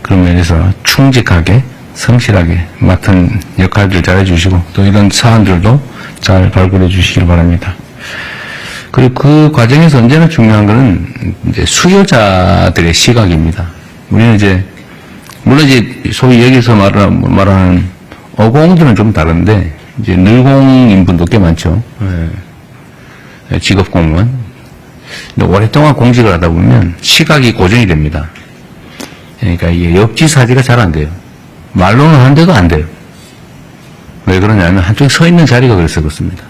그런 면에서 충직하게 성실하게 맡은 역할들 잘해주시고 또 이런 사안들도 잘 발굴해 주시길 바랍니다. 그리고 그 과정에서 언제나 중요한 것은 이제 수요자들의 시각입니다. 우리는 이제 물론 이제 소위 여기서 말하는 어공들은 좀 다른데 이제 늘공인분도 꽤 많죠. 직업 공무원. 근데 오랫동안 공직을 하다 보면 시각이 고정이 됩니다. 그러니까 이게 역지사지가 잘 안 돼요. 말로는 하는데도 안 돼요. 왜 그러냐면 한쪽에 서 있는 자리가 그래서 그렇습니다.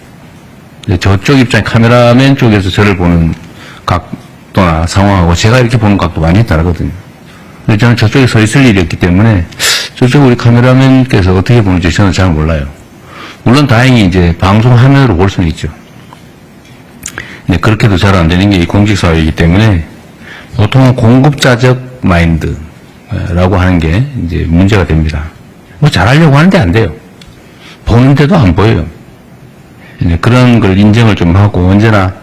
저쪽 입장 카메라맨 쪽에서 저를 보는 각도나 상황하고 제가 이렇게 보는 각도 많이 다르거든요. 근데 저는 저쪽에 서 있을 일이 없기 때문에 저쪽 우리 카메라맨께서 어떻게 보는지 저는 잘 몰라요. 물론 다행히 이제 방송 화면으로 볼 수는 있죠. 근데 그렇게도 잘 안 되는 게 이 공직사회이기 때문에 보통은 공급자적 마인드라고 하는 게 이제 문제가 됩니다. 뭐 잘하려고 하는데 안 돼요. 보는데도 안 보여요. 그런 걸 인정을 좀 하고 언제나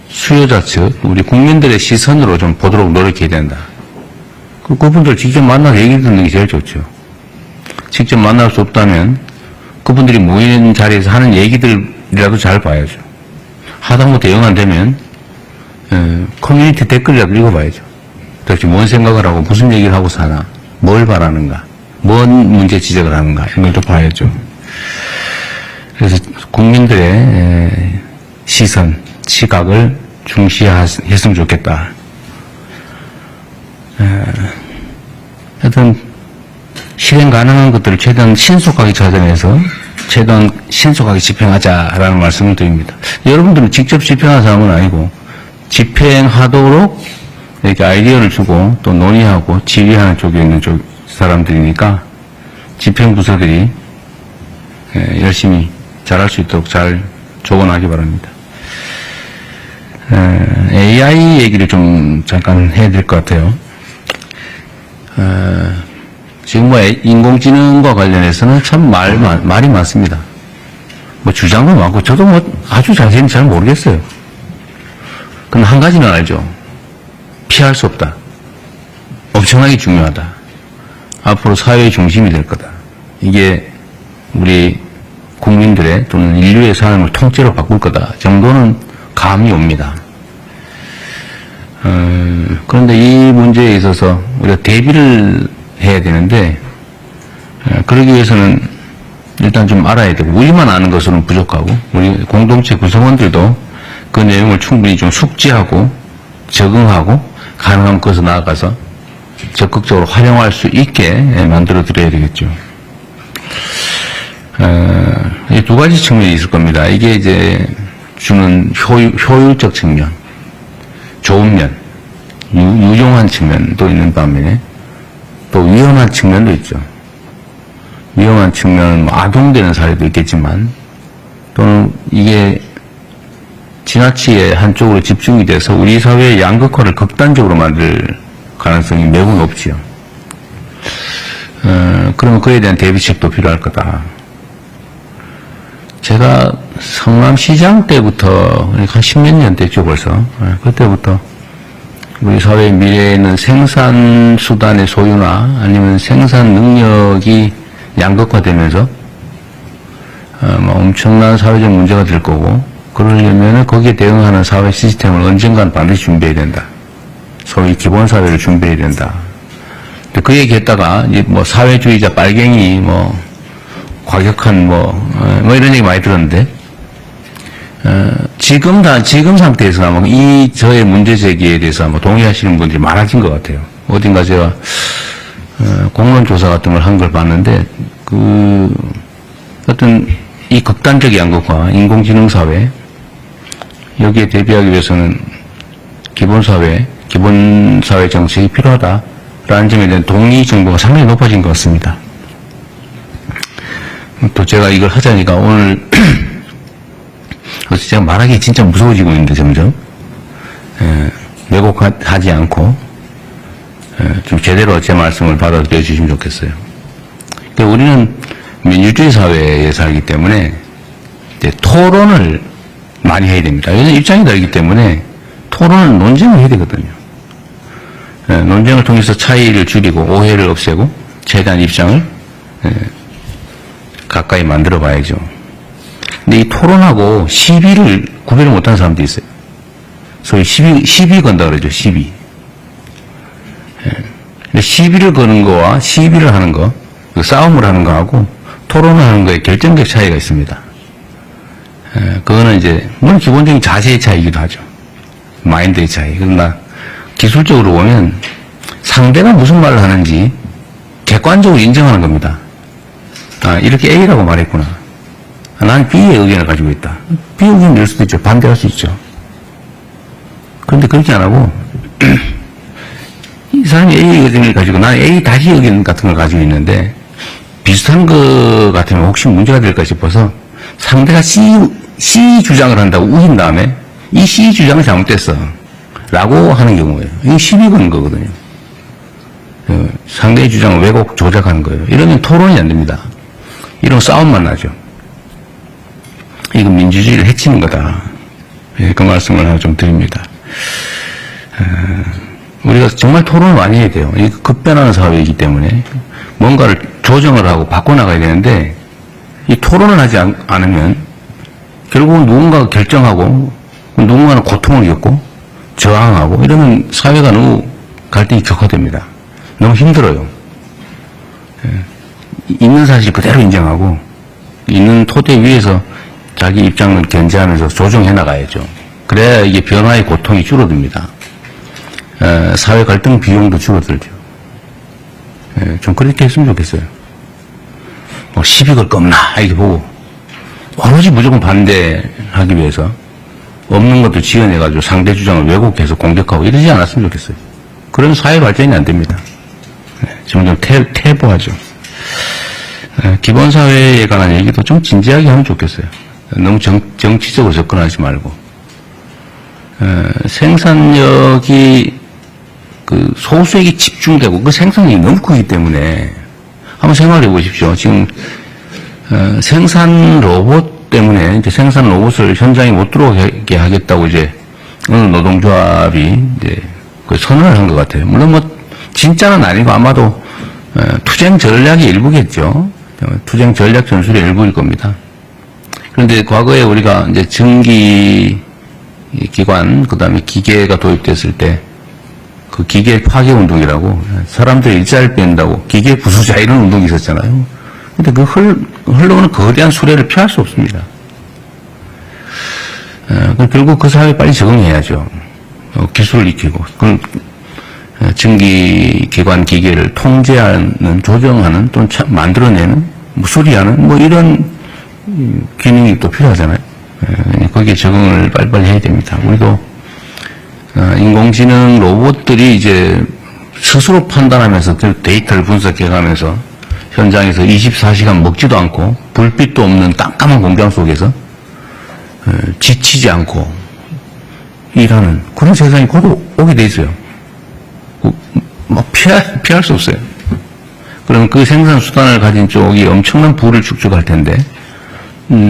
수요자 측, 우리 국민들의 시선으로 좀 보도록 노력해야 된다. 그분들 직접 만나서 얘기 듣는 게 제일 좋죠. 직접 만날 수 없다면 그분들이 모이는 자리에서 하는 얘기들이라도 잘 봐야죠. 하다못해 영 안 되면 커뮤니티 댓글이라도 읽어봐야죠. 도대체 뭔 생각을 하고 무슨 얘기를 하고 사나, 뭘 바라는가, 뭔 문제 지적을 하는가 이런 걸 또 봐야죠. 그래서 국민들의 시선, 시각을 중시했으면 좋겠다. 하여튼 실행 가능한 것들을 최대한 신속하게 찾아내서 최대한 신속하게 집행하자라는 말씀을 드립니다. 여러분들은 직접 집행한 사람은 아니고 집행하도록 이렇게 아이디어를 주고 또 논의하고 지휘하는 쪽에 있는 사람들이니까 집행부서들이 열심히 잘할 수 있도록 잘 조언하기 바랍니다. AI 얘기를 좀 잠깐 해야 될 것 같아요. 지금 뭐 인공지능과 관련해서는 참 말이 많습니다. 뭐 주장도 많고 저도 뭐 아주 자세히는 잘 모르겠어요. 근데 한 가지는 알죠. 피할 수 없다. 엄청나게 중요하다. 앞으로 사회의 중심이 될 거다. 이게 우리 국민들의 또는 인류의 삶을 통째로 바꿀 거다 정도는 감이 옵니다. 그런데 이 문제에 있어서 우리가 대비를 해야 되는데 그러기 위해서는 일단 좀 알아야 되고 우리만 아는 것으로는 부족하고 우리 공동체 구성원들도 그 내용을 충분히 좀 숙지하고 적응하고 가능한 곳에 나아가서 적극적으로 활용할 수 있게 만들어 드려야 되겠죠. 이 두 가지 측면이 있을 겁니다. 이게 이제 주는 효율적 측면, 좋은 면, 유용한 측면도 있는 반면에 또 위험한 측면도 있죠. 위험한 측면은 뭐 아동되는 사례도 있겠지만 또는 이게 지나치게 한쪽으로 집중이 돼서 우리 사회의 양극화를 극단적으로 만들 가능성이 매우 높지요. 그러면 그에 대한 대비책도 필요할 거다. 제가 성남시장 때부터 한 십몇 년 됐죠 벌써. 그때부터 우리 사회의 미래에는 생산수단의 소유나 아니면 생산 능력이 양극화되면서 뭐 엄청난 사회적 문제가 될 거고 그러려면 거기에 대응하는 사회 시스템을 언젠간 반드시 준비해야 된다. 소위 기본사회를 준비해야 된다. 근데 그 얘기 했다가 이제 뭐 사회주의자 빨갱이 뭐 과격한 뭐 이런 얘기 많이 들었는데 지금 상태에서 아마 저의 문제 제기에 대해서 아마 동의하시는 분들이 많아진 것 같아요. 어딘가 제가 공론조사 같은 걸 한 걸 봤는데 어떤 이 극단적 양극화, 인공지능 사회 여기에 대비하기 위해서는 기본사회 정책이 필요하다라는 점에 대한 동의 정도가 상당히 높아진 것 같습니다. 또 제가 이걸 하자니까 오늘 제가 말하기 진짜 무서워지고 있는데 점점 왜곡하지 않고 좀 제대로 제 말씀을 받아들여 주시면 좋겠어요. 그러니까 우리는 민주주의 사회에 살기 때문에 이제 토론을 많이 해야 됩니다. 왜냐하면 입장이 다르기 때문에 토론을 논쟁을 해야 되거든요. 논쟁을 통해서 차이를 줄이고 오해를 없애고 최대한 입장을 가까이 만들어 봐야죠. 근데 이 토론하고 시비를 구별을 못하는 사람도 있어요. 소위 시비 건다 그러죠. 시비. 근데 시비를 거는 거와 시비를 하는 거, 싸움을 하는 거하고 토론을 하는 거에 결정적 차이가 있습니다. 그거는 이제 물론 기본적인 자세의 차이이기도 하죠. 마인드의 차이. 그러나 기술적으로 보면 상대가 무슨 말을 하는지 객관적으로 인정하는 겁니다. 아, 이렇게 A라고 말했구나. 난 B의 의견을 가지고 있다. B 의견을 낼 수도 있죠. 반대할 수 있죠. 그런데 그렇게 안 하고 이 사람이 A 의견을 가지고 나는 A 다시 의견 같은 걸 가지고 있는데 비슷한 거 같으면 혹시 문제가 될까 싶어서 상대가 C 주장을 한다고 우긴 다음에 이 C 주장은 잘못됐어 라고 하는 경우예요. 이게 시비 거는 거거든요. 상대의 주장을 왜곡 조작하는 거예요. 이러면 토론이 안 됩니다. 이런 싸움만 나죠. 이건 민주주의를 해치는 거다. 그 말씀을 하나 좀 드립니다. 우리가 정말 토론을 많이 해야 돼요. 이 급변하는 사회이기 때문에 뭔가를 조정을 하고 바꿔나가야 되는데 이 토론을 하지 않으면 결국은 누군가가 결정하고 누군가는 고통을 겪고 저항하고 이러면 사회가 너무 갈등이 격화됩니다. 너무 힘들어요. 있는 사실 그대로 인정하고 있는 토대 위에서 자기 입장을 견제하면서 조정해 나가야죠. 그래야 이게 변화의 고통이 줄어듭니다. 사회 갈등 비용도 줄어들죠. 좀 그렇게 했으면 좋겠어요. 뭐 시비 걸 겁나 이렇게 보고 오로지 무조건 반대하기 위해서 없는 것도 지어내가지고 상대 주장을 왜곡해서 공격하고 이러지 않았으면 좋겠어요. 그런 사회 발전이 안 됩니다. 지금 좀 퇴보하죠. 기본사회에 관한 얘기도 좀 진지하게 하면 좋겠어요. 너무 정치적으로 접근하지 말고. 생산력이 그 소수에게 집중되고 그 생산력이 너무 크기 때문에 한번 생각해 보십시오. 지금 생산 로봇 때문에 이제 생산 로봇을 현장에 못 들어오게 하겠다고 이제 어느 노동조합이 이제 그 선언을 한 것 같아요. 물론 뭐 진짜는 아니고 아마도 투쟁 전략의 일부겠죠. 투쟁 전략 전술의 일부일 겁니다. 그런데 과거에 우리가 이제 전기 기관 그다음에 기계가 도입됐을 때 그 기계 파괴 운동이라고 사람들이 일자리를 뺀다고 기계 부수자 이런 운동이 있었잖아요. 근데 그 흘러오는 거대한 수레를 피할 수 없습니다. 결국 그 사회에 빨리 적응해야죠. 기술을 익히고 전기기관 기계를 통제하는, 조정하는, 또는 만들어내는, 수리하는, 뭐 이런 기능이 또 필요하잖아요. 거기에 적응을 빨리빨리 해야 됩니다. 우리도 인공지능 로봇들이 이제 스스로 판단하면서 데이터를 분석해가면서 현장에서 24시간 먹지도 않고 불빛도 없는 깜깜한 공장 속에서 지치지 않고 일하는 그런 세상이 곧 오게 돼 있어요. 막 피할 수 없어요. 그럼 그 생산 수단을 가진 쪽이 엄청난 부를 축적할 텐데,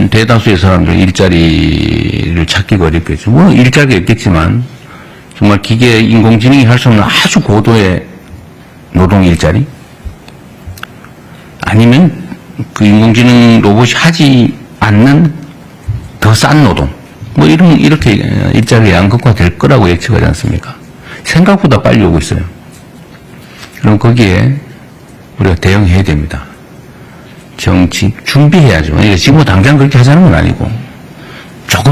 대다수의 사람들 일자리를 찾기가 어렵겠죠. 뭐 일자리가 있겠지만, 정말 기계, 인공지능이 할 수 없는 아주 고도의 노동 일자리? 아니면 그 인공지능 로봇이 하지 않는 더 싼 노동? 뭐 이렇게 일자리가 양극화될 거라고 예측하지 않습니까? 생각보다 빨리 오고 있어요. 그럼 거기에 우리가 대응해야 됩니다. 정치, 준비해야죠. 지금 뭐 당장 그렇게 하자는 건 아니고, 조금